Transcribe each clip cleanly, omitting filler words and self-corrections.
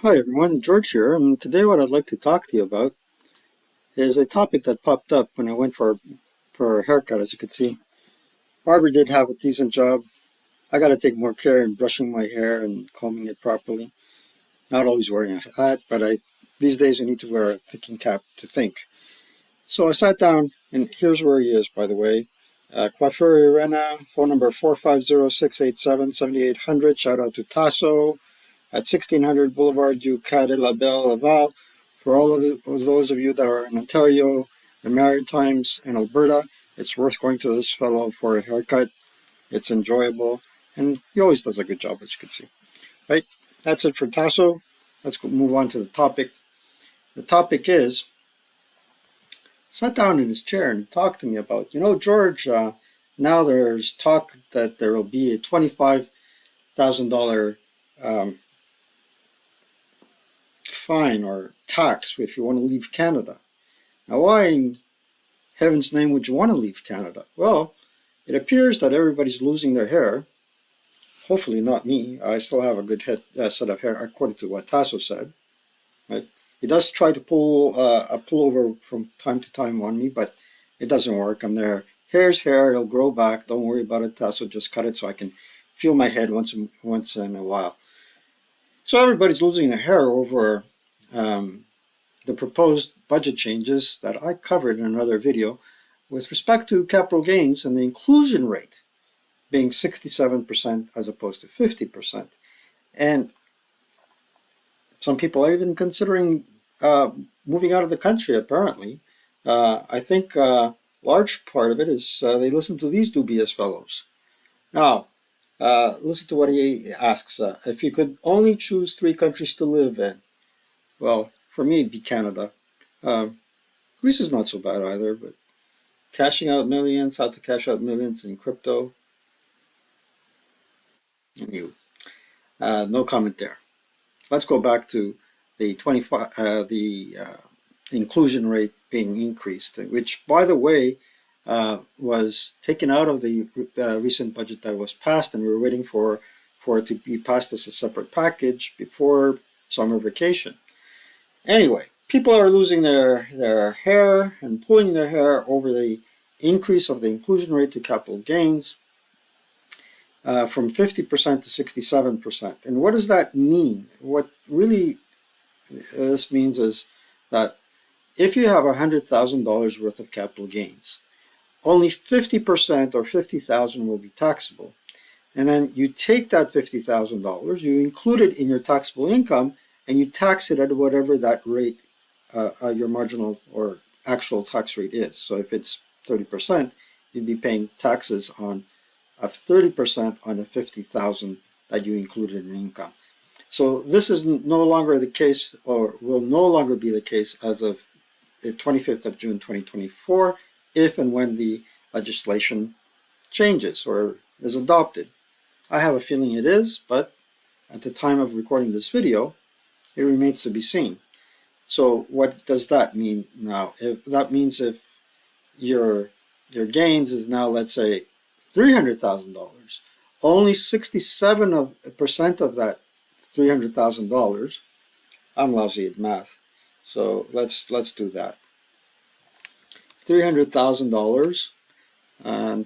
Hi everyone, George here, and today what I'd like to talk to you about is a topic that popped up when I went for a haircut. As you can see, barber did have a decent job. I got to take more care in brushing my hair and combing it properly. Not always wearing a hat, but these days you need to wear a thinking cap to think. So I sat down, and here's where he is, by the way. Coiffure Irena, phone number 450-687-7800. Shout out to Tasso at 1600 Boulevard du Quai de la Belle Laval. For all of those of you that are in Ontario, the Maritimes, and Alberta, it's worth going to this fellow for a haircut. It's enjoyable, and he always does a good job, as you can see. Right? That's it for Tasso. Let's move on to the topic. The topic is, sat down in his chair and talked to me about, George, now there's talk that there will be a $25,000 fine or tax if you want to leave Canada. Now, why in heaven's name would you want to leave Canada? Well, it appears that everybody's losing their hair. Hopefully not me. I still have a good set of hair, according to what Tasso said. Right? He does try to pull a pullover from time to time on me, but it doesn't work. I'm there. Hair's hair. It'll grow back. Don't worry about it, Tasso. Just cut it so I can feel my head once in a while. So everybody's losing their hair over the proposed budget changes that I covered in another video with respect to capital gains and the inclusion rate being 67% as opposed to 50%. And some people are even considering moving out of the country, apparently. I think a large part of it is they listen to these dubious fellows. Now, listen to what he asks. If you could only choose 3 countries to live in, well, for me, it'd be Canada. Greece is not so bad either, but cashing out millions, how to cash out millions in crypto. Anyway, no comment there. Let's go back to the inclusion rate being increased, which, by the way, was taken out of the recent budget that was passed, and we were waiting for it to be passed as a separate package before summer vacation. Anyway, people are losing their hair and pulling their hair over the increase of the inclusion rate to capital gains from 50% to 67%. And what does that mean? What really this means is that if you have $100,000 worth of capital gains, only 50% or 50,000 will be taxable. And then you take that $50,000, you include it in your taxable income, and you tax it at whatever that rate, your marginal or actual tax rate is. So if it's 30%, you'd be paying taxes of 30% on the 50,000 that you included in income. So this is no longer the case, or will no longer be the case as of the 25th of June 2024, if and when the legislation changes or is adopted. I have a feeling it is, but at the time of recording this video, it remains to be seen. So what does that mean now? If that means if your gains is now, let's say, $300,000, only 67% of that $300,000. I'm lousy at math, so let's do that. $300,000, and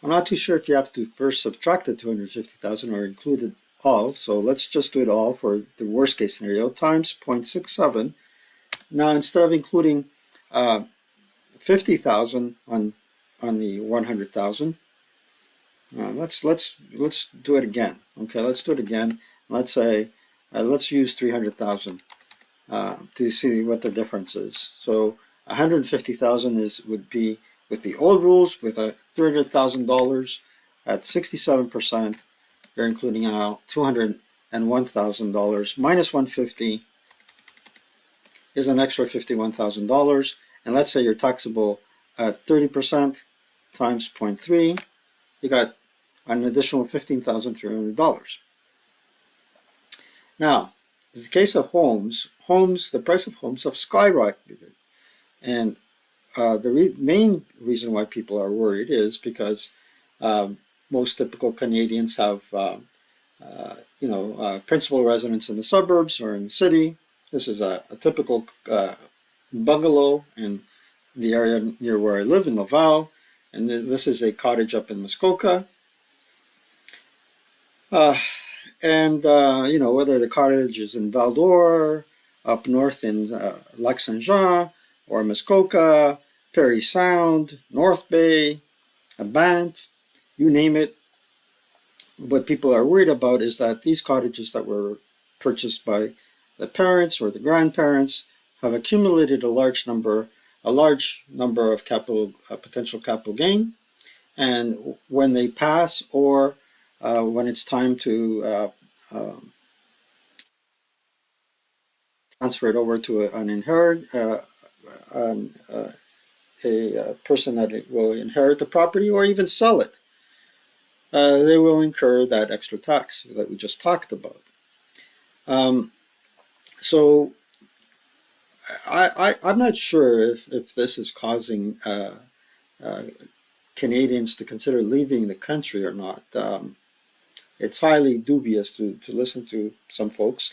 I'm not too sure if you have to first subtract the $250,000 or include it all. So let's just do it all for the worst case scenario times 0.67. Now instead of including 50,000 on the 100,000, let's do it again. Okay, let's do it again. Let's say let's use 300,000 to see what the difference is. So 150,000 would be with the old rules with a $300,000 at 67%. You're including now $201,000 minus 150 is an extra $51,000. And let's say you're taxable at 30% times 0.3, you got an additional $15,300. Now, in the case of homes, the price of homes have skyrocketed. And the main reason why people are worried is because most typical Canadians have principal residence in the suburbs or in the city. This is a typical bungalow in the area near where I live in Laval, and this is a cottage up in Muskoka. Uh, and whether the cottage is in Val d'Or, up north in Lac Saint Jean, or Muskoka, Parry Sound, North Bay, Banff, you name it. What people are worried about is that these cottages that were purchased by the parents or the grandparents have accumulated a large number of potential capital gain, and when they pass or when it's time to transfer it over to an inherit a person that will inherit the property or even sell it, they will incur that extra tax that we just talked about. So I'm not sure if this is causing Canadians to consider leaving the country or not. It's highly dubious to listen to some folks,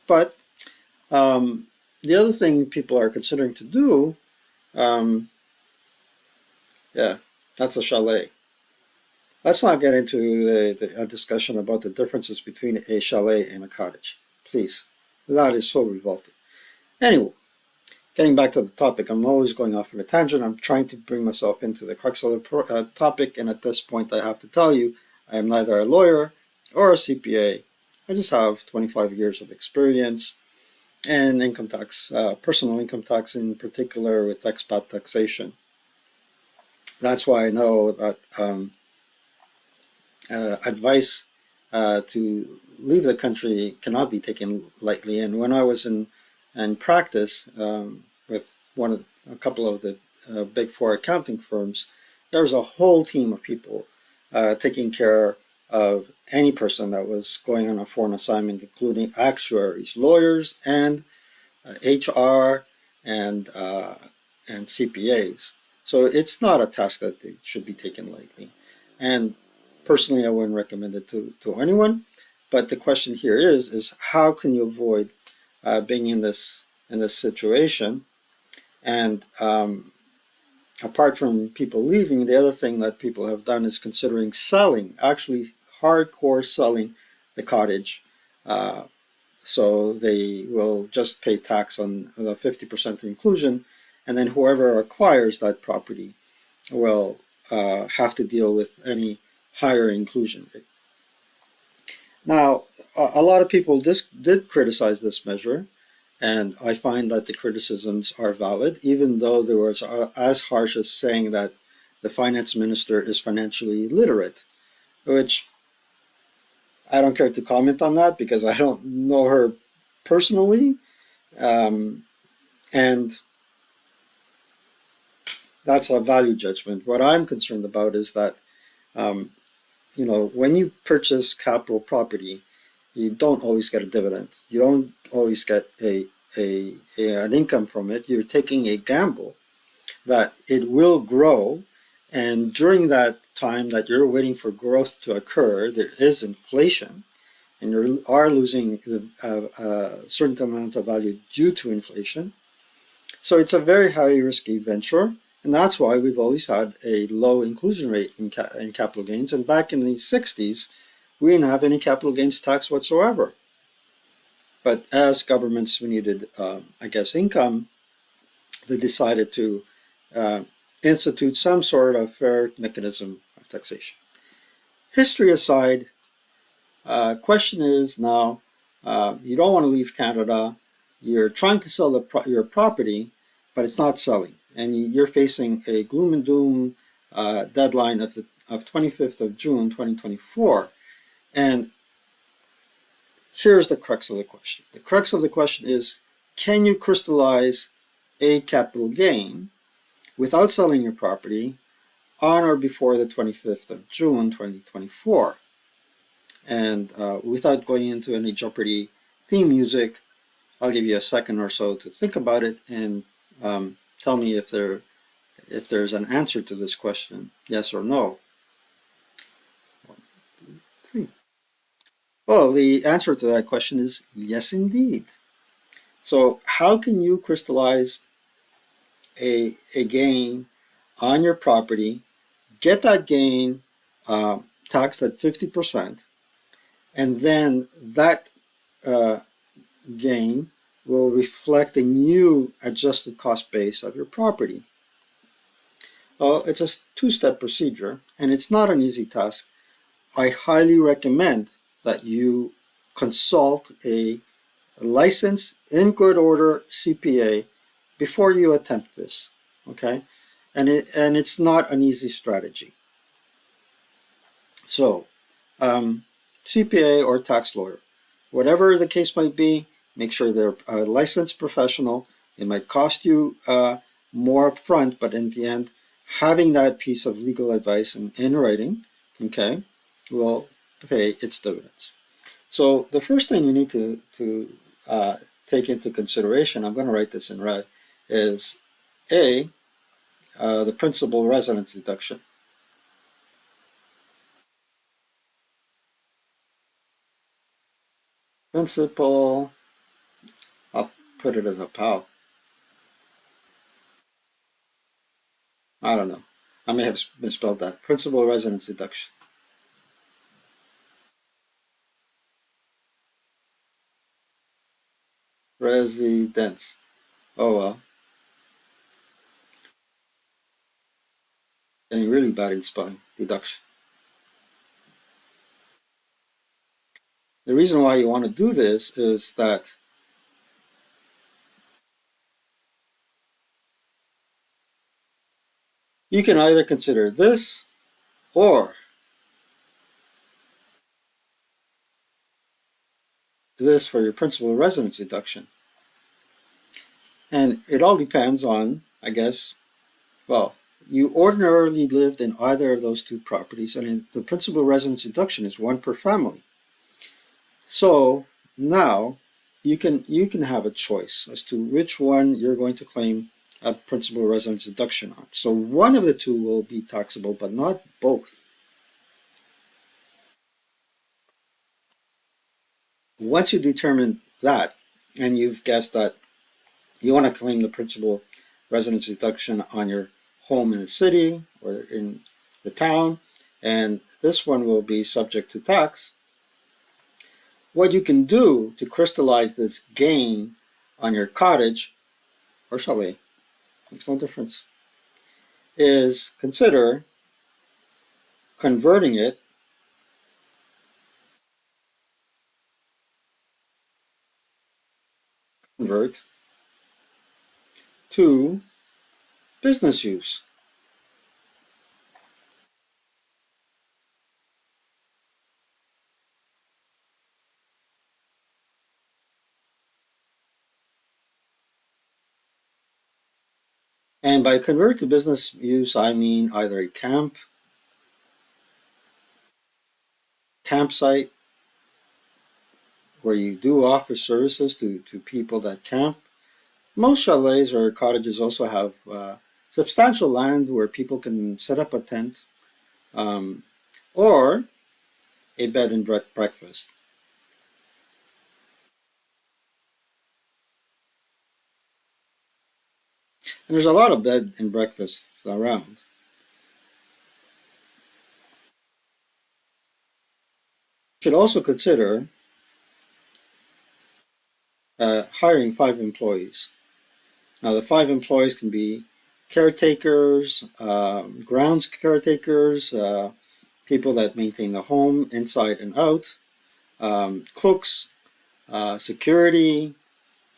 but the other thing people are considering to do, yeah, that's a chalet. Let's not get into a discussion about the differences between a chalet and a cottage, please. That is so revolting. Anyway, getting back to the topic, I'm always going off on a tangent. I'm trying to bring myself into the crux of the topic, and at this point I have to tell you, I am neither a lawyer or a CPA. I just have 25 years of experience and income tax, personal income tax in particular with expat taxation. That's why I know that advice to leave the country cannot be taken lightly. And when I was in practice with a couple of the big four accounting firms, there was a whole team of people taking care of any person that was going on a foreign assignment, including actuaries, lawyers, and HR and CPAs. So it's not a task that should be taken lightly. And personally, I wouldn't recommend it to anyone. But the question here is how can you avoid being in this situation? And apart from people leaving, the other thing that people have done is considering selling, actually hardcore selling the cottage. So they will just pay tax on the 50% inclusion, and then whoever acquires that property will have to deal with any higher inclusion rate. Now, a lot of people did criticize this measure, and I find that the criticisms are valid, even though there was as harsh as saying that the finance minister is financially illiterate, which I don't care to comment on that because I don't know her personally, and that's a value judgment. What I'm concerned about is that when you purchase capital property, you don't always get a dividend. You don't always get an income from it. You're taking a gamble that it will grow, and during that time that you're waiting for growth to occur, there is inflation, and you are losing a certain amount of value due to inflation. So it's a very high risky venture. And that's why we've always had a low inclusion rate in capital gains. And back in the 60s, we didn't have any capital gains tax whatsoever. But as governments needed, income, they decided to institute some sort of fair mechanism of taxation. History aside, question is now, you don't want to leave Canada. You're trying to sell your property, but it's not selling. And you're facing a gloom and doom deadline of 25th of June 2024. And here's the crux of the question. The crux of the question is, can you crystallize a capital gain without selling your property on or before the 25th of June 2024? And without going into any Jeopardy theme music, I'll give you a second or so to think about it and tell me if there's an answer to this question, yes or no. 1, 2, 3. Well, the answer to that question is yes, indeed. So, how can you crystallize a gain on your property, get that gain taxed at 50%, and then that uh, gain will reflect a new adjusted cost base of your property? Well, it's a two-step procedure, and it's not an easy task. I highly recommend that you consult a licensed, in good order CPA before you attempt this. Okay, and it's not an easy strategy. So, CPA or tax lawyer, whatever the case might be, make sure they're a licensed professional. It might cost you more upfront, but in the end, having that piece of legal advice in writing, okay, will pay its dividends. So the first thing you need to take into consideration, I'm going to write this in red, is A, the principal residence deduction. Principal, I'll put it as a PAL. I don't know. I may have misspelled that. Principal residence deduction. Residence. Oh well, getting really bad in spelling. Deduction. The reason why you want to do this is that you can either consider this or this for your principal residence deduction. And it all depends on, I guess, well, you ordinarily lived in either of those two properties, and the principal residence deduction is one per family. So now you can have a choice as to which one you're going to claim a principal residence deduction on. So one of the two will be taxable, but not both. Once you determine that, and you've guessed that you want to claim the principal residence deduction on your home in the city or in the town, and this one will be subject to tax. What you can do to crystallize this gain on your cottage or chalet, makes no difference, is consider converting it, convert to business use. And by convert to business use, I mean either a campsite where you do offer services to people that camp. Most chalets or cottages also have substantial land where people can set up a tent, um, or a bed and breakfast. And there's a lot of bed and breakfasts around. You should also consider hiring 5 employees. Now, the 5 employees can be caretakers, grounds caretakers, people that maintain the home inside and out, cooks, security,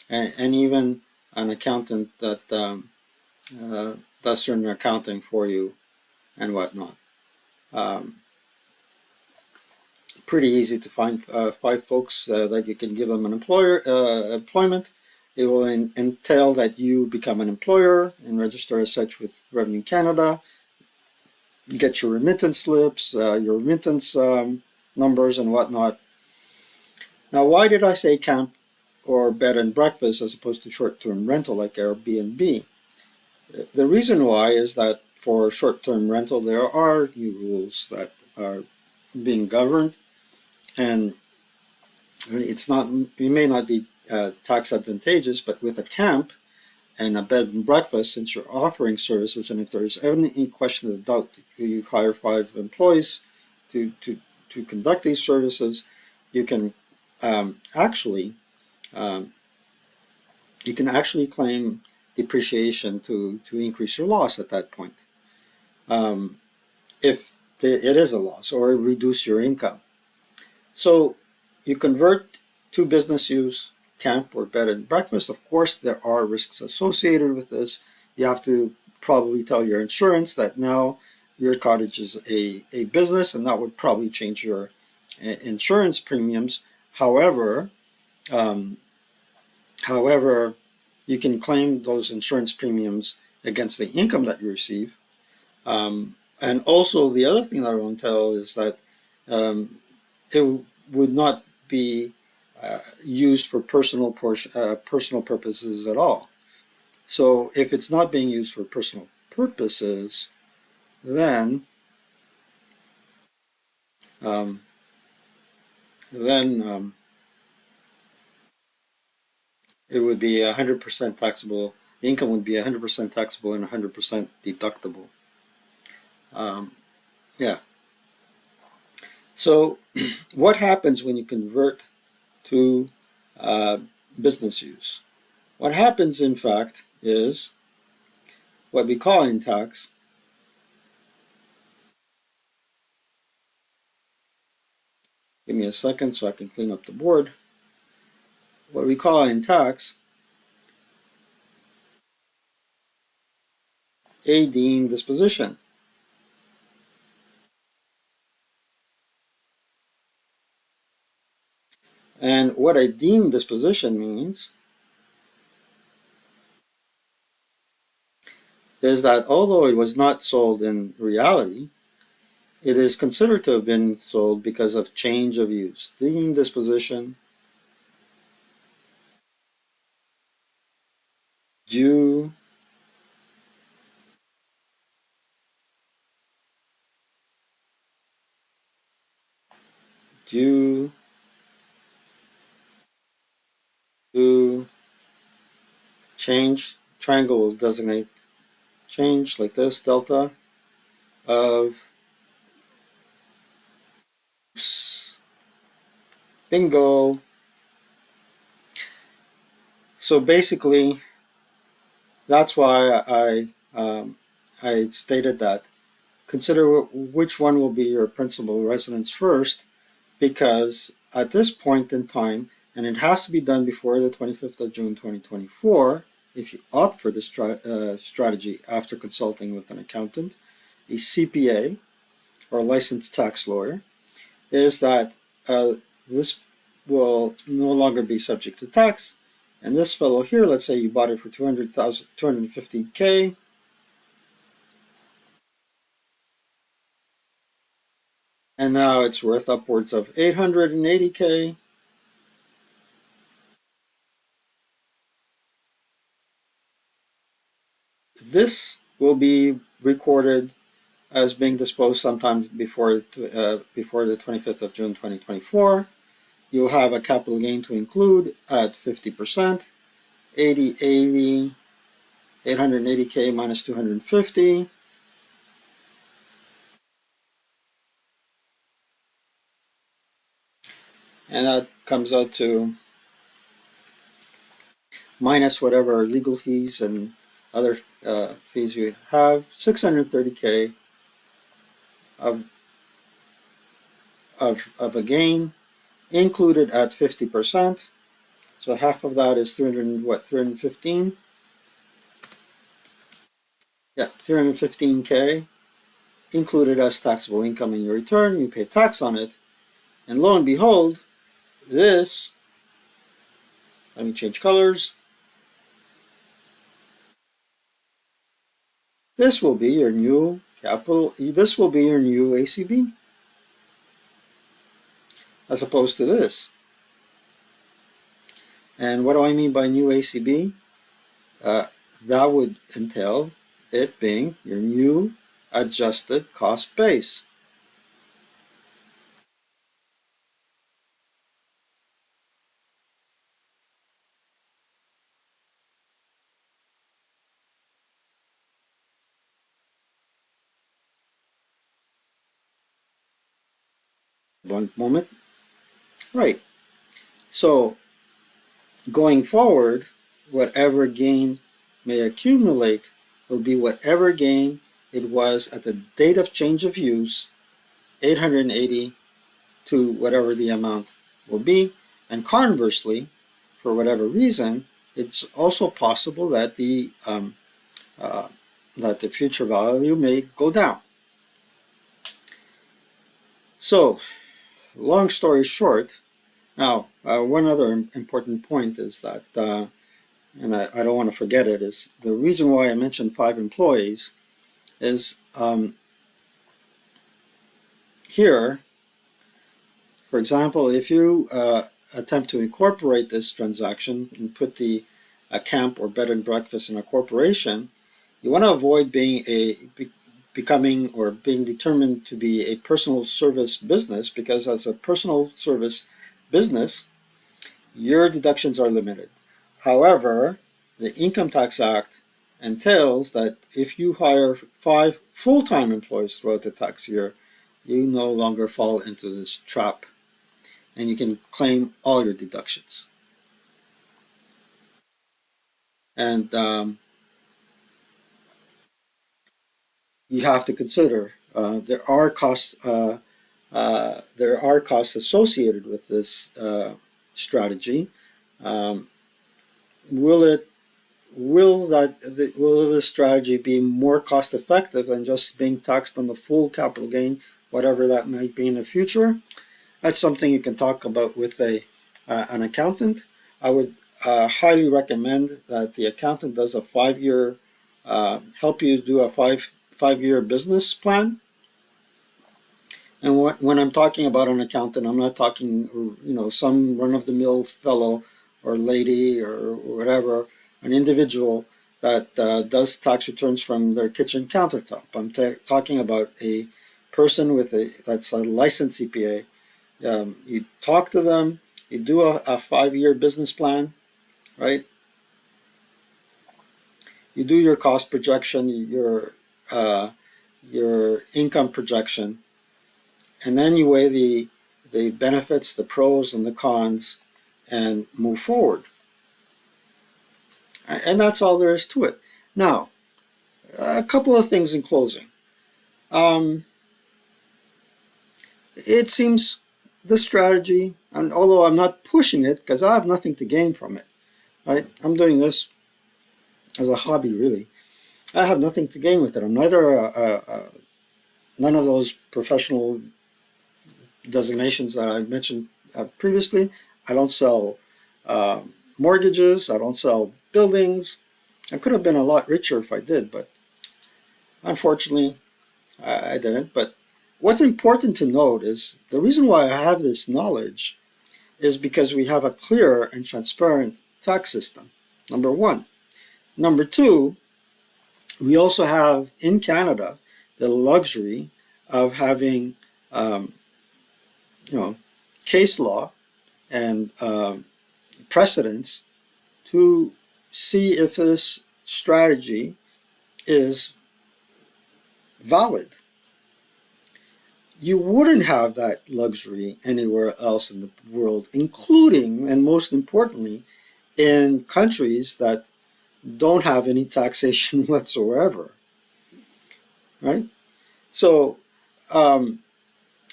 and even an accountant that does certain accounting for you and whatnot. Um, Pretty easy to find 5 folks that you can give them an employment. It will entail that you become an employer and register as such with Revenue Canada, get your remittance slips, your remittance numbers and whatnot. Now, why did I say camp or bed and breakfast as opposed to short-term rental like Airbnb? The reason why is that for short-term rental, there are new rules that are being governed, and it's not, it may not be tax advantageous, but with a camp and a bed and breakfast, since you're offering services, and if there's any question of doubt, you hire 5 employees to to conduct these services, you can actually um, you can actually claim depreciation to increase your loss at that point, um, if it is a loss, or reduce your income. So you convert to business use, camp or bed and breakfast. Of course, there are risks associated with this. You have to probably tell your insurance that now your cottage is a business, and that would probably change your insurance premiums. However, um, however, you can claim those insurance premiums against the income that you receive. And also, the other thing that I want to tell is that um, it would not be used for personal purposes at all. So if it's not being used for personal purposes, then um, then it would be 100% taxable. The income would be 100% taxable and 100% deductible. Um, yeah. So what happens when you convert to uh, business use? What happens, in fact, is what we call in tax. Give me a second so I can clean up the board. What we call in tax a deemed disposition. And what a deemed disposition means is that although it was not sold in reality, it is considered to have been sold because of change of use. Deemed disposition due due to change. Triangle will designate change like this, delta of bingo. So basically, that's why I stated that. Consider which one will be your principal residence first, because at this point in time, and it has to be done before the 25th of June 2024, if you opt for this strategy after consulting with an accountant, a CPA, or a licensed tax lawyer, is that this will no longer be subject to tax. And this fellow here, let's say you bought it for 200,000, 250K, and now it's worth upwards of 880K. This will be recorded as being disposed sometime before the 25th of June 2024. You'll have a capital gain to include at 50%, 880K minus 250. And that comes out to minus whatever legal fees and other fees you have, 630K of, of a gain included at 50%. So half of that is 315? Yeah, 315K included as taxable income in your return. You pay tax on it. And lo and behold, this, let me change colors. This will be your new this will be your new ACB, as opposed to this. And what do I mean by new ACB? Uh, that would entail it being your new adjusted cost base. One moment. Right. So going forward, whatever gain may accumulate will be whatever gain it was at the date of change of use, 880 to whatever the amount will be. And conversely, for whatever reason, it's also possible that uh, the future value may go down. So, long story short, now one other important point is that, and I don't want to forget it, is the reason why I mentioned 5 employees is here, for example, if you attempt to incorporate this transaction and put the camp or bed and breakfast in a corporation, you want to avoid becoming or being determined to be a personal service business, because as a personal service business, your deductions are limited. However, the Income Tax Act entails that if you hire 5 full-time employees throughout the tax year, you no longer fall into this trap and you can claim all your deductions. And you have to consider there are costs associated with this strategy. Um, will it will this strategy be more cost effective than just being taxed on the full capital gain, whatever that might be in the future? That's something you can talk about with an accountant. I would highly recommend that the accountant does a 5 year help you do a 5 year business plan. And when I'm talking about an accountant, I'm not talking, some run-of-the-mill fellow or lady or whatever, an individual that does tax returns from their kitchen countertop. I'm talking about a person that's a licensed CPA. You talk to them, you do a 5 year business plan, right? You do your cost projection, your income projection, and then you weigh the benefits, the pros and the cons, and move forward. And that's all there is to it. Now, a couple of things in closing. It seems the strategy, and although I'm not pushing it because I have nothing to gain from it, right? I'm doing this as a hobby, really. I have nothing to gain with it. I'm neither none of those professional designations that I mentioned previously. I don't sell mortgages. I don't sell buildings. I could have been a lot richer if I did, but unfortunately, I didn't. But what's important to note is the reason why I have this knowledge is because we have a clear and transparent tax system, number one. Number two, we also have in Canada the luxury of having, you know, case law and precedents to see if this strategy is valid. You wouldn't have that luxury anywhere else in the world, including, and most importantly, in countries that don't have any taxation whatsoever, right? So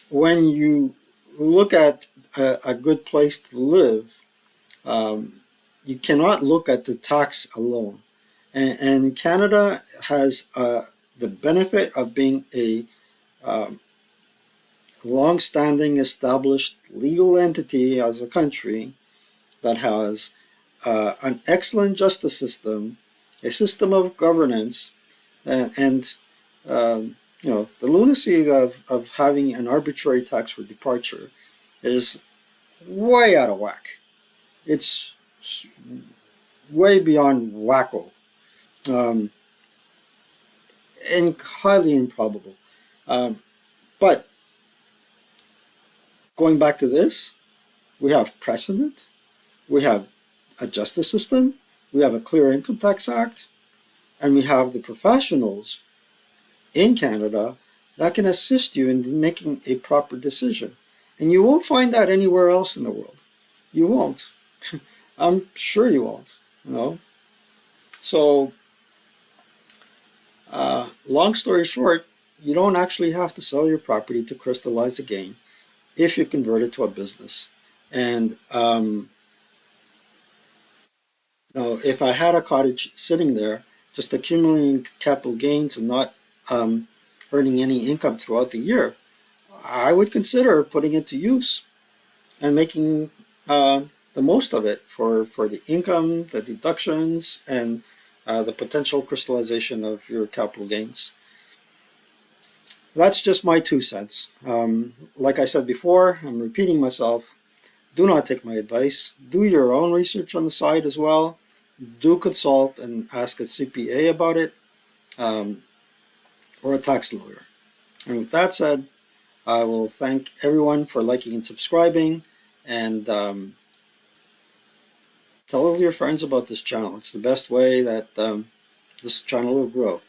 when you look at a good place to live, you cannot look at the tax alone. And Canada has the benefit of being a long-standing established legal entity as a country that has an excellent justice system, a system of governance, and the lunacy of having an arbitrary tax for departure is way out of whack. It's way beyond wacko, um, and highly improbable. But going back to this, we have precedent, we have a justice system, we have a clear income tax act, and we have the professionals in Canada that can assist you in making a proper decision. And you won't find that anywhere else in the world. You won't. I'm sure you won't. You know. So, long story short, you don't actually have to sell your property to crystallize a gain if you convert it to a business. And if I had a cottage sitting there, just accumulating capital gains and not um, earning any income throughout the year, I would consider putting it to use and making the most of it for the income, the deductions, and the potential crystallization of your capital gains. That's just my 2 cents. Like I said before, I'm repeating myself. Do not take my advice. Do your own research on the side as well. Do consult and ask a CPA about it, um, or a tax lawyer. And with that said, I will thank everyone for liking and subscribing, and tell all your friends about this channel. It's the best way that this channel will grow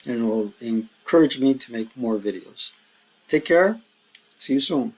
and will encourage me to make more videos. Take care. See you soon.